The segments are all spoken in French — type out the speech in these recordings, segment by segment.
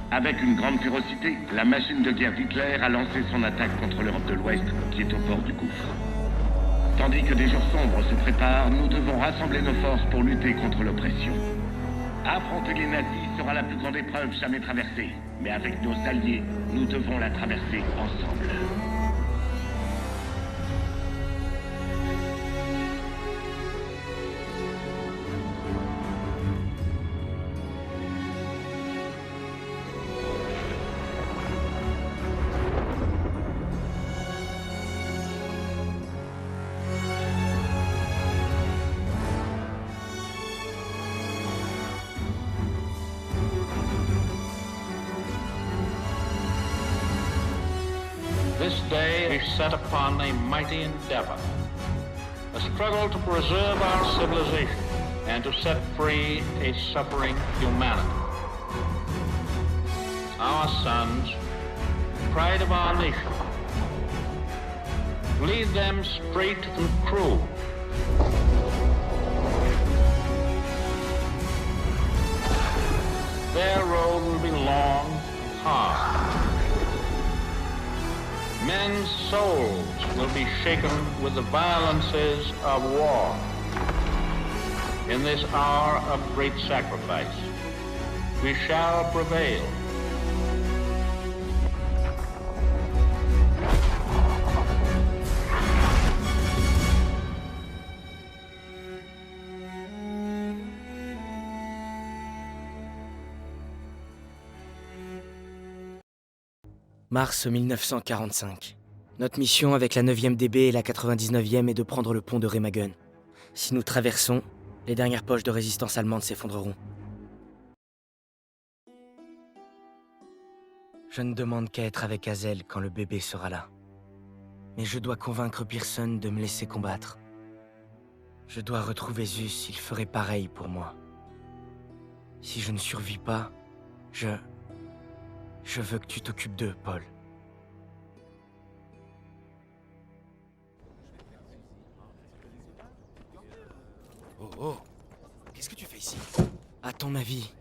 Avec une grande férocité, la machine de guerre d'Hitler a lancé son attaque contre l'Europe de l'Ouest, qui est au bord du gouffre. Tandis que des jours sombres se préparent, nous devons rassembler nos forces pour lutter contre l'oppression. Affronter les nazis sera la plus grande épreuve jamais traversée, mais avec nos alliés, nous devons la traverser ensemble. This day is set upon a mighty endeavor, a struggle to preserve our civilization and to set free a suffering humanity. Our sons, pride of our nation, lead them straight and true. Their road will be long and hard. Men's souls will be shaken with the violences of war. In this hour of great sacrifice, we shall prevail. Mars 1945. Notre mission avec la 9e DB et la 99e est de prendre le pont de Remagen. Si nous traversons, les dernières poches de résistance allemande s'effondreront. Je ne demande qu'à être avec Hazel quand le bébé sera là. Mais je dois convaincre Pearson de me laisser combattre. Je dois retrouver Zeus, il ferait pareil pour moi. Si je ne survis pas, Je veux que tu t'occupes d'eux, Paul. Oh oh, qu'est-ce que tu fais ici? À ton avis?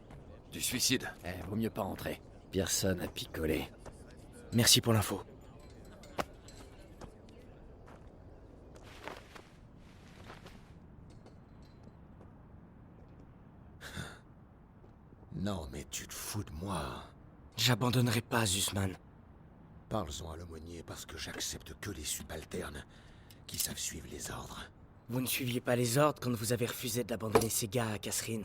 Du suicide. Vaut mieux pas rentrer. Personne a picolé. Merci pour l'info. Non, mais tu te fous de moi. J'abandonnerai pas, Zussman. Parle-en à l'aumônier parce que j'accepte que les subalternes qui savent suivre les ordres. Vous ne suiviez pas les ordres quand vous avez refusé d'abandonner ces gars à Catherine.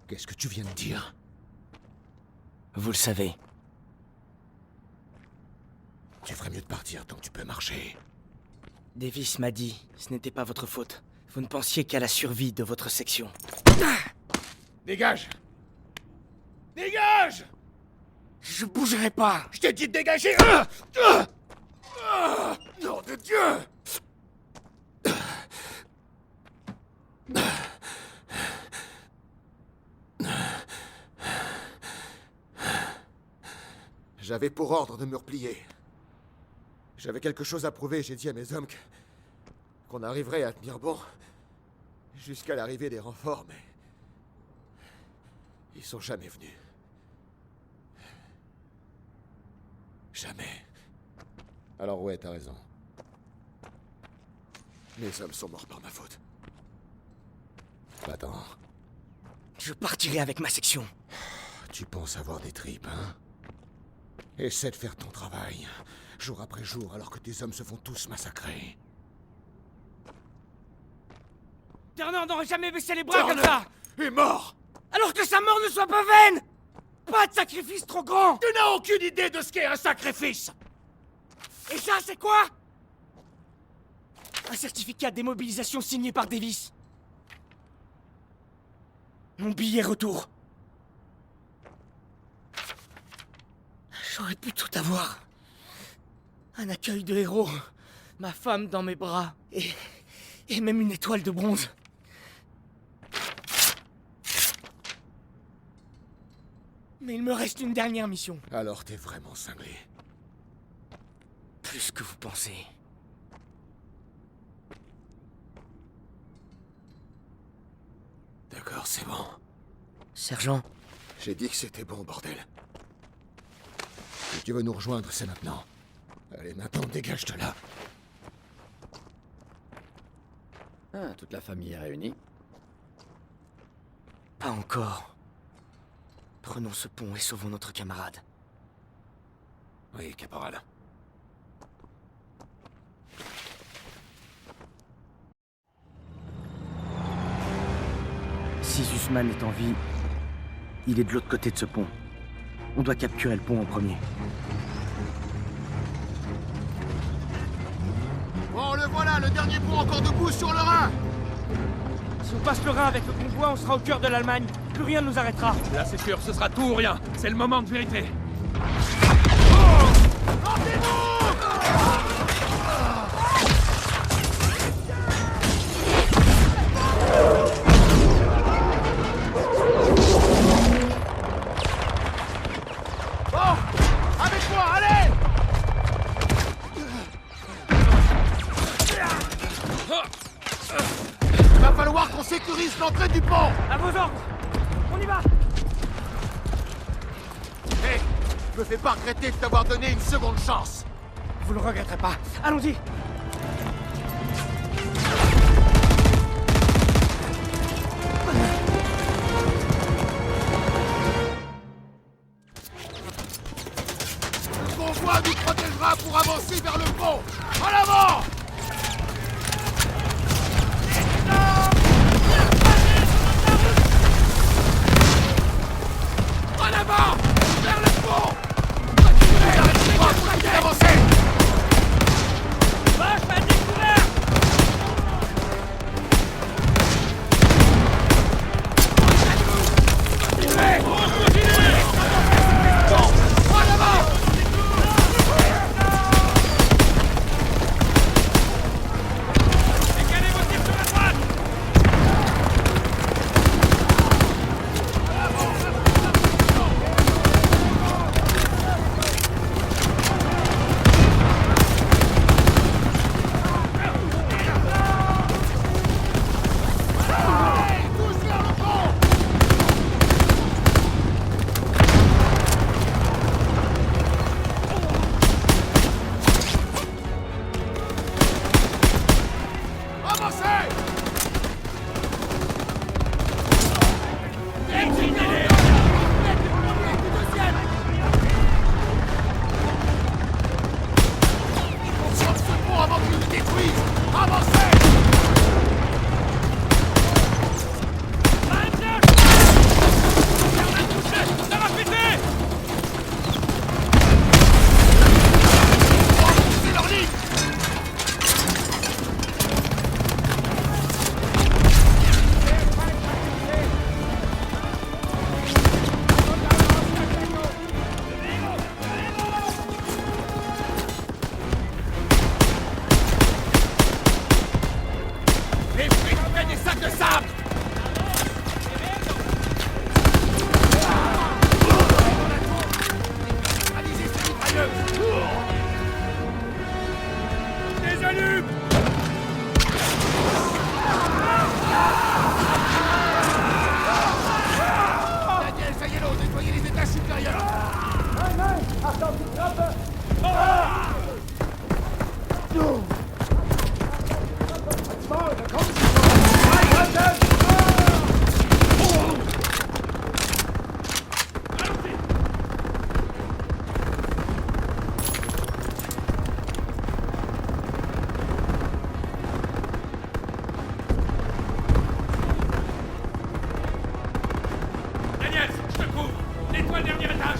Qu'est-ce que tu viens de dire? Vous le savez. Tu ferais mieux de partir tant que tu peux marcher. Davis m'a dit, ce n'était pas votre faute. Vous ne pensiez qu'à la survie de votre section. Dégage! Dégage! Je bougerai pas! Je t'ai dit de dégager! Nom de Dieu! J'avais pour ordre de me replier. J'avais quelque chose à prouver, j'ai dit à mes hommes qu'on arriverait à tenir bon jusqu'à l'arrivée des renforts, mais ils sont jamais venus. Jamais. Alors ouais, t'as raison. Mes hommes sont morts par ma faute. Attends, Je partirai avec ma section. tu penses avoir des tripes, hein? Essaie de faire ton travail, jour après jour, alors que tes hommes se font tous massacrer. Turner n'aurait jamais baissé les bras comme ça! Est mort! Alors que sa mort ne soit pas vaine! Pas de sacrifice trop grand! Tu n'as aucune idée de ce qu'est un sacrifice! Et ça, c'est quoi? Un certificat de démobilisation signé par Davis. Mon billet retour. J'aurais pu tout avoir. Un accueil de héros, ma femme dans mes bras, et même une étoile de bronze. Mais il me reste une dernière mission. Alors t'es vraiment cinglé. Plus que vous pensez. D'accord, c'est bon. Sergent, J'ai dit que c'était bon, bordel. Si tu veux nous rejoindre, c'est maintenant. Allez, maintenant, dégage de là. Ah, toute la famille est réunie. pas encore. Prenons ce pont et sauvons notre camarade. Oui, caporal. Si Zussman est en vie, il est de l'autre côté de ce pont. On doit capturer le pont en premier. Bon, le voilà, le dernier pont encore debout sur le Rhin. Si on passe le Rhin avec le convoi, on sera au cœur de l'Allemagne. Plus rien ne nous arrêtera. Là, c'est sûr, ce sera tout ou rien. C'est le moment de vérité. Avec moi, allez! Il va falloir qu'on sécurise l'entrée du pont! À vos ordres! On y va! Hé! Je me fais pas regretter de t'avoir donné une seconde chance! Vous le regretterez pas. Allons-y! Le convoi nous protégera pour avancer vers le pont! En avant! En avant! Vers le pont! Arrêtez pas pour continuer d'avancer! Daniel, je te couvre. Nettoie le dernier étage.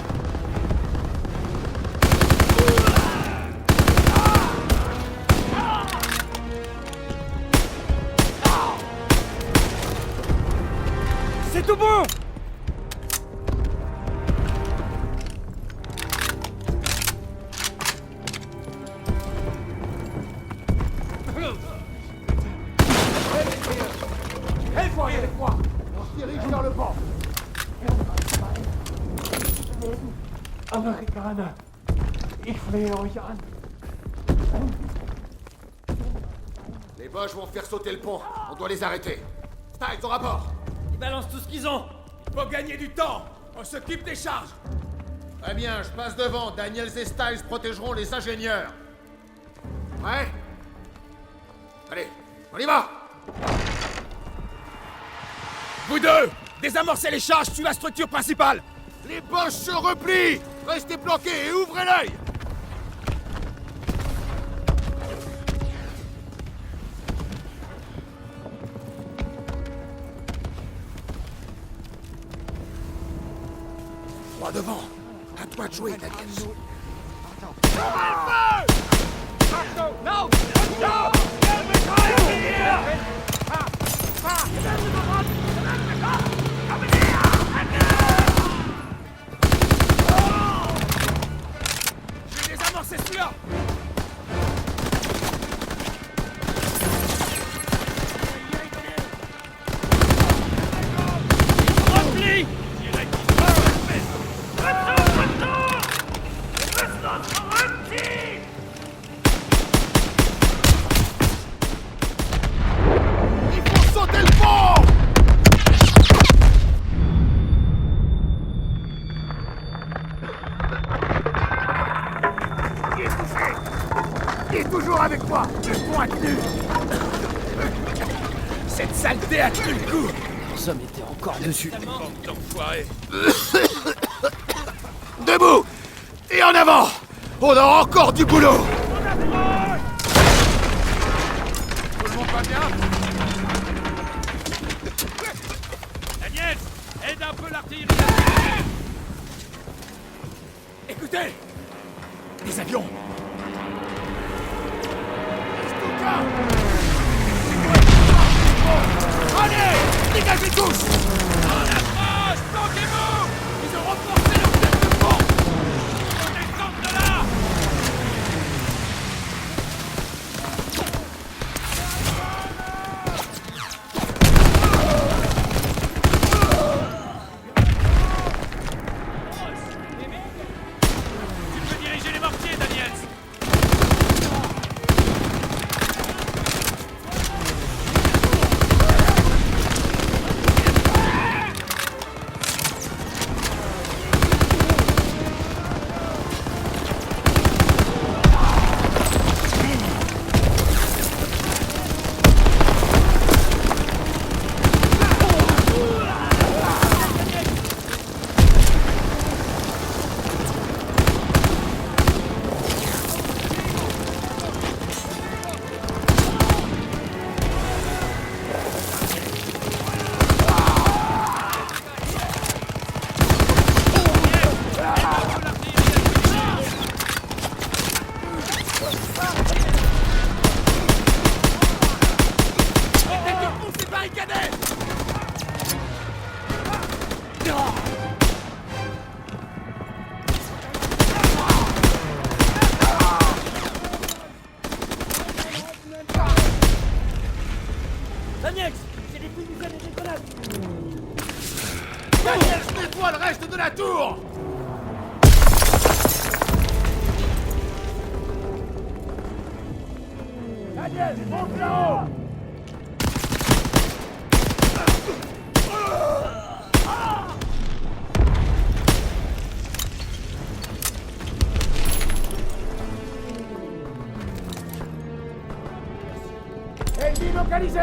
C'est tout bon! Dirige vers le pont! Amerikaner, ich flehe euch an. Les Boches vont faire sauter le pont. On doit les arrêter. Styles, au rapport! Ils balancent tout ce qu'ils ont. Faut gagner du temps. On s'occupe des charges. Très bien, je passe devant. Daniels et Styles protégeront les ingénieurs. Ouais? Allez, on y va! Vous deux, désamorcez les charges sur la structure principale. Les Boches se replient! Restez planqués et ouvrez l'œil! Droit devant. À toi de jouer, Daniels. Je vais désamorcer celui-là. Repli. Il faut sauter le pont! Il est touché! Il est toujours avec moi! Le pont a tenu! Cette saleté a tenu le coup. Les hommes étaient encore dessus. Bande d'enfoirés. Debout! Et en avant! On a encore du boulot! Tout le monde va bien? Daniel, aide un peu l'artillerie. Écoutez! Des avions! Allez! Dégagez tous! On approche! Planquez-vous! Ils ont renforcé leur tête de pont! On descend de là! Tu peux diriger les mortiers, Daniels! Daniel, j'ai des fusils et des grenades. Daniels nettoie le reste de la tour! Daniels, monte là-haut! Ennemi localisé!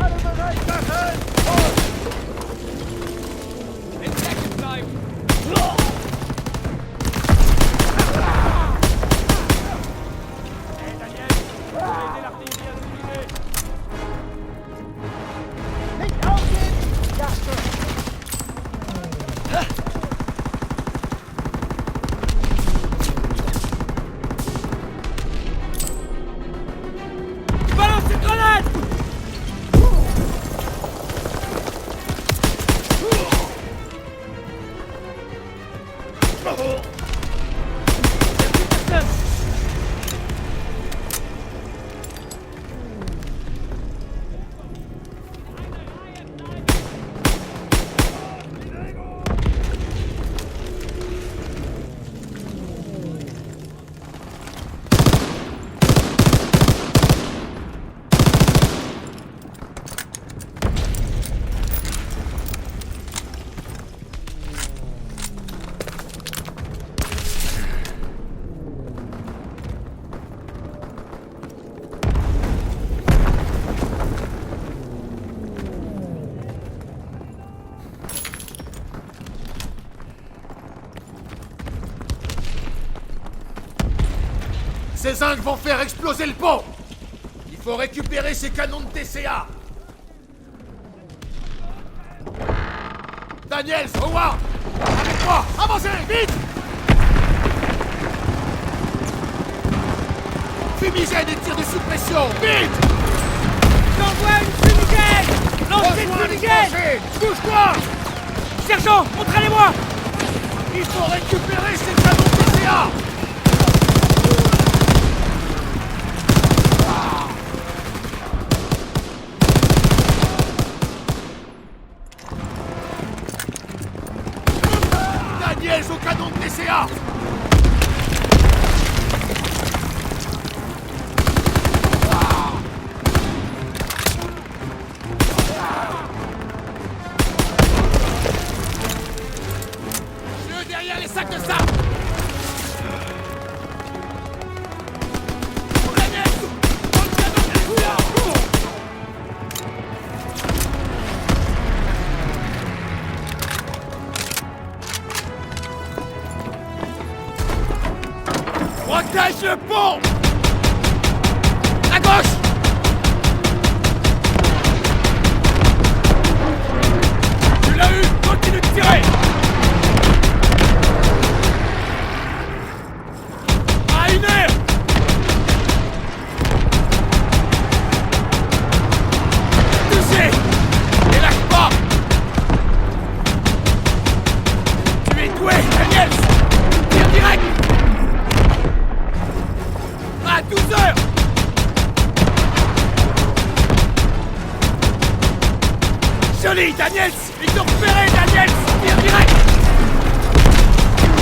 Allez, bataille, bataille! Balance une grenade! Les Zincs vont faire exploser le pont! Il faut récupérer ces canons de TCA! Daniels, Howard! Avec moi! Avancez! Vite! Fumigène et tir de suppression! Vite! J'envoie une fumigène! Lancez une fumigène! Bouge-toi! Sergent, montrez-les-moi! Il faut récupérer ces canons de TCA! Daniels au canon de TCA! Ceux derrière les sacs de sable! Daniels! Dans le canon de TCA! Protège le pont! À gauche! Tu l'as eu! Continue de tirer! À une heure! Touché! Et lâche pas! Tu es doué, Daniels! Tire direct! À 12 heures! Joli, Daniels! Ils t'ont repéré, Daniels! Tire direct!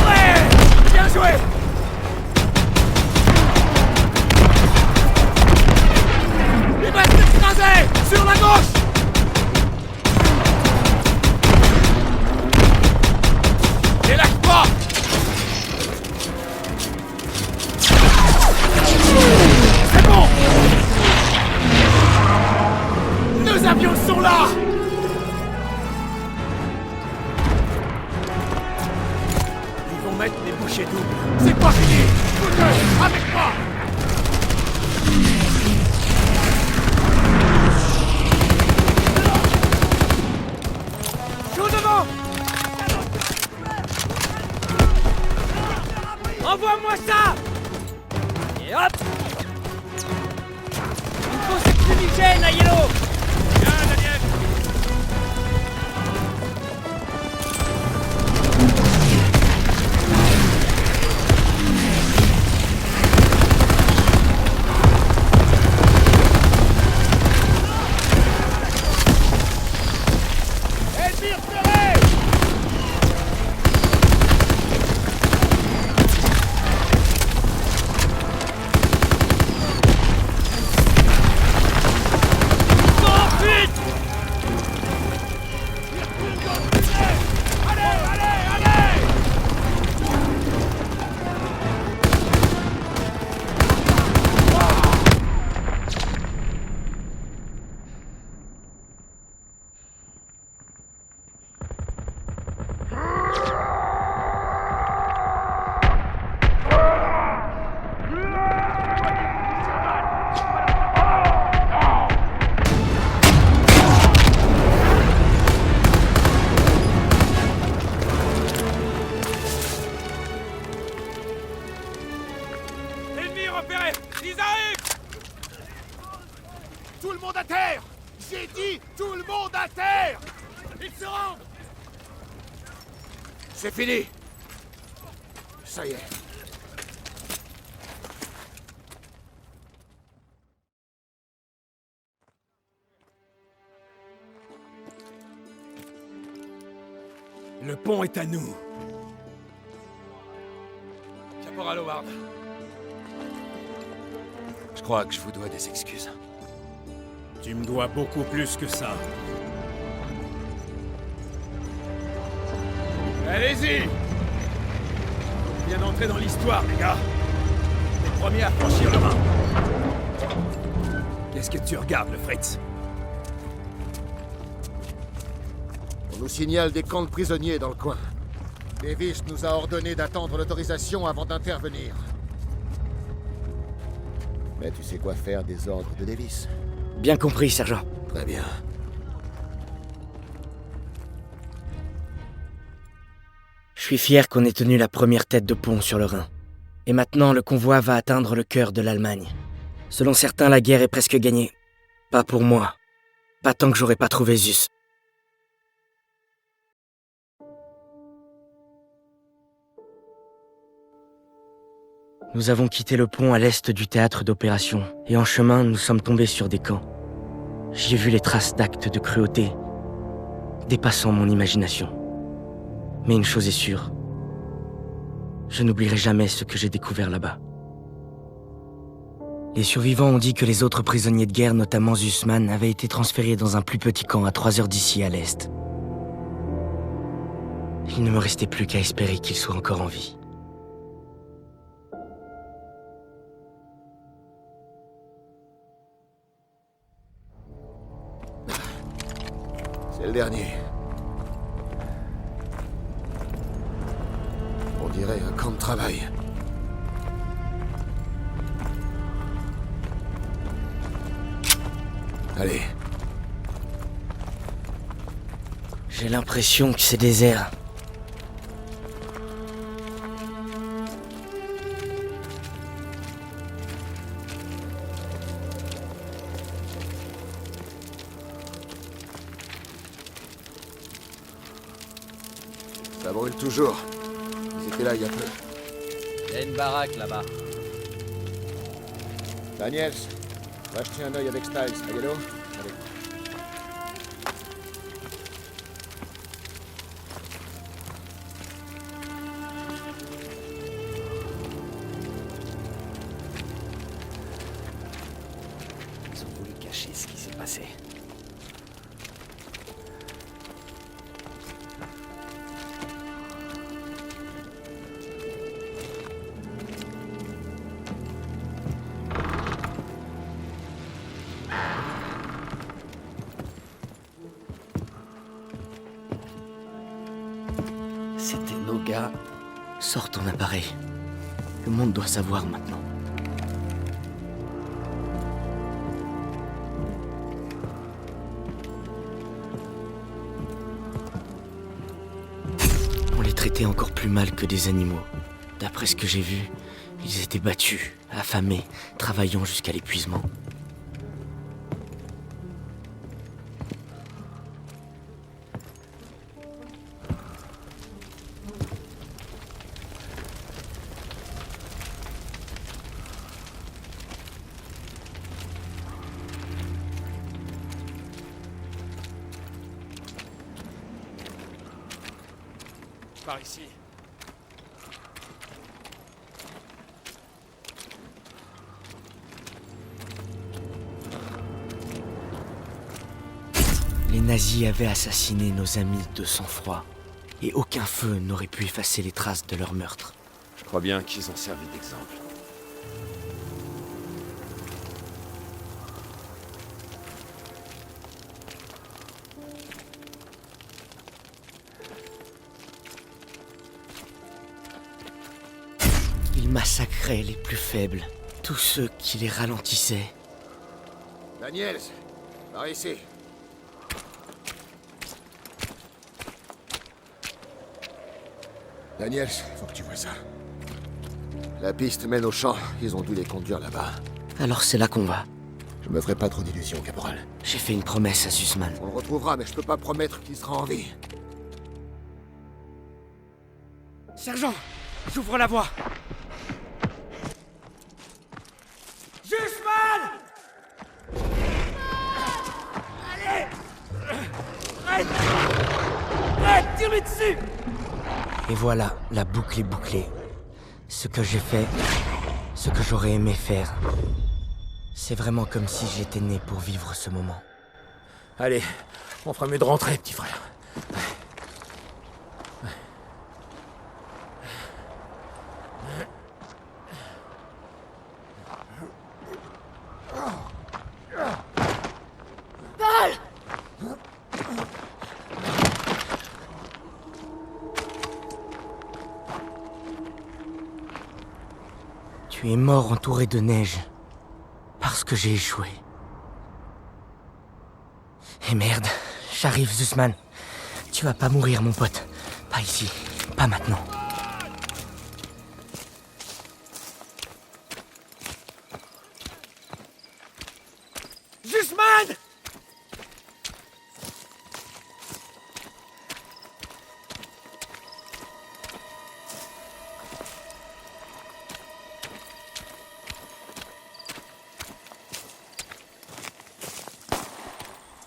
Ouais! Bien joué! Il va s'écraser! Sur la gauche! Et lâche pas! C'est bon! Nos avions sont là! Ils vont mettre des bouchées doubles. C'est pas fini! Bouge avec moi! Tout devant! Envoie-moi ça! Et hop! Il faut cette fumigène à Yellow! Bien, Daniel! Ennemi repéré! repérés! Ils arrivent! Tout le monde à terre! J'ai dit tout le monde à terre! Ils se rendent! C'est fini! Ça y est. Le pont est à nous. Caporal Howard. Je crois que je vous dois des excuses. Tu me dois beaucoup plus que ça. Allez-y! Bien d'entrer dans l'histoire, les gars. Les premiers à franchir le Rhin. Qu'est-ce que tu regardes, le Fritz? On nous signale des camps de prisonniers dans le coin. Davis nous a ordonné d'attendre l'autorisation avant d'intervenir. Mais tu sais quoi faire des ordres de Davis. Bien compris, sergent. Très bien. Je suis fier qu'on ait tenu la première tête de pont sur le Rhin. Et maintenant, le convoi va atteindre le cœur de l'Allemagne. Selon certains, la guerre est presque gagnée. Pas pour moi. Pas tant que j'aurai pas trouvé Zeus. Nous avons quitté le pont à l'est du théâtre d'opération, et en chemin, nous sommes tombés sur des camps. J'y ai vu les traces d'actes de cruauté, dépassant mon imagination. Mais une chose est sûre, je n'oublierai jamais ce que j'ai découvert là-bas. Les survivants ont dit que les autres prisonniers de guerre, notamment Zussman, avaient été transférés dans un plus petit camp à 3 heures d'ici à l'est. Il ne me restait plus qu'à espérer qu'ils soient encore en vie. C'est le dernier. On dirait un camp de travail. Allez. J'ai l'impression que c'est désert. Ça brûle toujours. Ils étaient là il y a peu. Il y a une baraque là-bas. Daniels, va jeter un œil avec Styles. Ayello, allez. Ils ont voulu cacher ce qui s'est passé. C'était nos gars. Sors ton appareil. Le monde doit savoir maintenant. On les traitait encore plus mal que des animaux. D'après ce que j'ai vu, ils étaient battus, affamés, travaillant jusqu'à l'épuisement. Par ici. Les nazis avaient assassiné nos amis de sang-froid, et aucun feu n'aurait pu effacer les traces de leur meurtre. Je crois bien qu'ils ont servi d'exemple. Ils massacraient les plus faibles, tous ceux qui les ralentissaient. Daniels, par ici. Daniels, faut que tu vois ça. La piste mène au champ. Ils ont dû les conduire là-bas. Alors c'est là qu'on va. Je me ferai pas trop d'illusions, caporal. J'ai fait une promesse à Zussman. On le retrouvera, mais je peux pas promettre qu'il sera en vie. Sergent, j'ouvre la voie. Zussman! Allez! Arrête! Arrête! Tire-lui dessus! Et voilà, la boucle est bouclée. Ce que j'ai fait, ce que j'aurais aimé faire. C'est vraiment comme si j'étais né pour vivre ce moment. Allez, on fera mieux de rentrer, petit frère. Tu es mort entouré de neige. que j'ai échoué. Et merde, j'arrive, Zussman. Tu vas pas mourir, mon pote. Pas ici, pas maintenant. Zussman!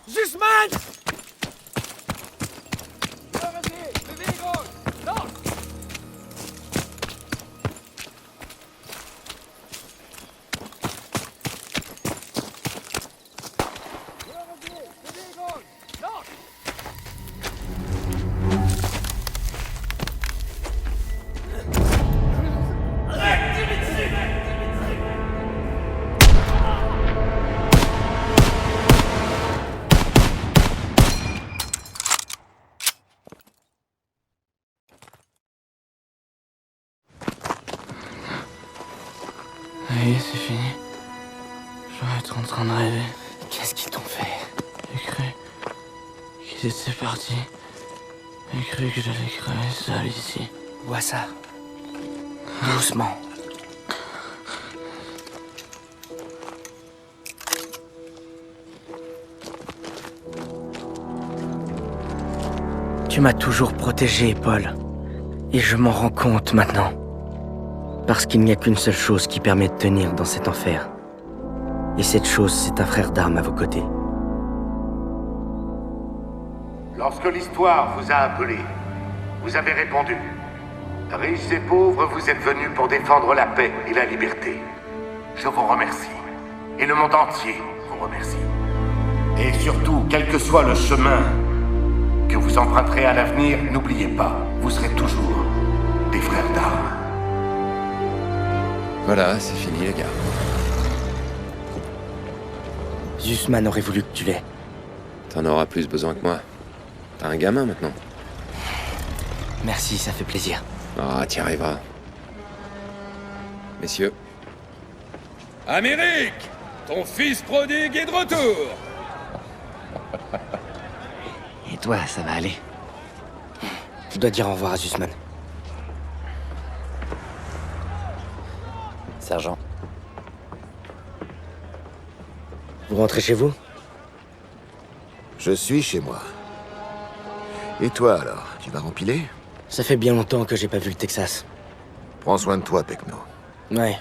Zussman! Ça y est, c'est fini. Je dois être en train de rêver. Qu'est-ce qu'ils t'ont fait? J'ai cru qu'ils étaient partis. J'ai cru que j'allais crever seul ici. Vois ça. Doucement. Tu m'as toujours protégé, Paul. Et je m'en rends compte maintenant. Parce qu'il n'y a qu'une seule chose qui permet de tenir dans cet enfer. Et cette chose, c'est un frère d'armes à vos côtés. Lorsque l'histoire vous a appelé, vous avez répondu. Riches et pauvres, vous êtes venus pour défendre la paix et la liberté. Je vous remercie. Et le monde entier vous remercie. Et surtout, quel que soit le chemin que vous emprunterez à l'avenir, n'oubliez pas, vous serez toujours des frères d'armes. Voilà, c'est fini les gars. Zussman aurait voulu que tu l'aies. T'en auras plus besoin que moi. T'as un gamin maintenant. Merci, ça fait plaisir. Ah, t'y arriveras. Messieurs. Amérique! Ton fils prodigue est de retour! Et toi, ça va aller. Je dois dire au revoir à Zussman. Sergent. Vous rentrez chez vous? Je suis chez moi. Et toi alors, tu vas rempiler? Ça fait bien longtemps que j'ai pas vu le Texas. Prends soin de toi, Pecno. Ouais.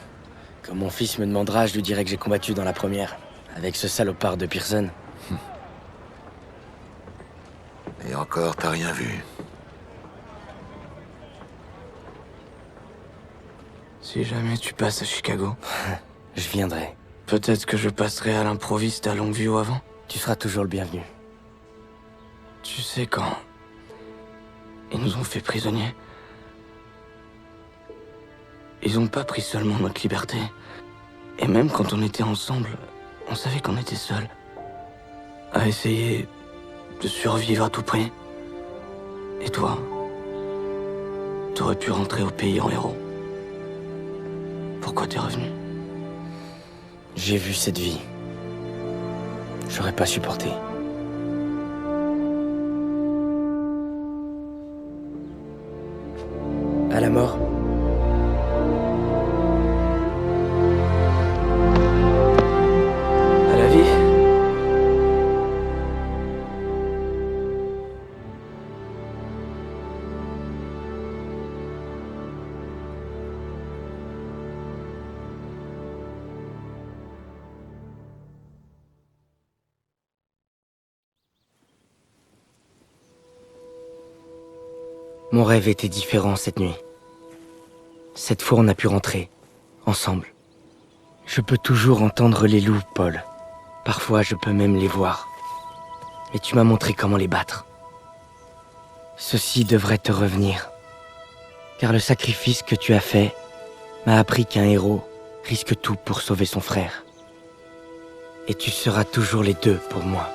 Quand mon fils me demandera, je lui dirai que j'ai combattu dans la première. Avec ce salopard de Pearson. Et encore, t'as rien vu. Si jamais tu passes à Chicago, je viendrai. Peut-être que je passerai à l'improviste à Longview avant. Tu seras toujours le bienvenu. Tu sais quand ils nous ont fait prisonniers, ils ont pas pris seulement notre liberté. Et même quand on était ensemble, on savait qu'on était seuls. À essayer de survivre à tout prix. Et toi, t'aurais pu rentrer au pays en héros. Pourquoi t'es revenu? J'ai vu cette vie. J'aurais pas supporté. À la mort. À la vie. Mon rêve était différent cette nuit. Cette fois, on a pu rentrer, ensemble. Je peux toujours entendre les loups, Paul. Parfois, je peux même les voir. Et tu m'as montré comment les battre. Ceci devrait te revenir. Car le sacrifice que tu as fait m'a appris qu'un héros risque tout pour sauver son frère. Et tu seras toujours les deux pour moi.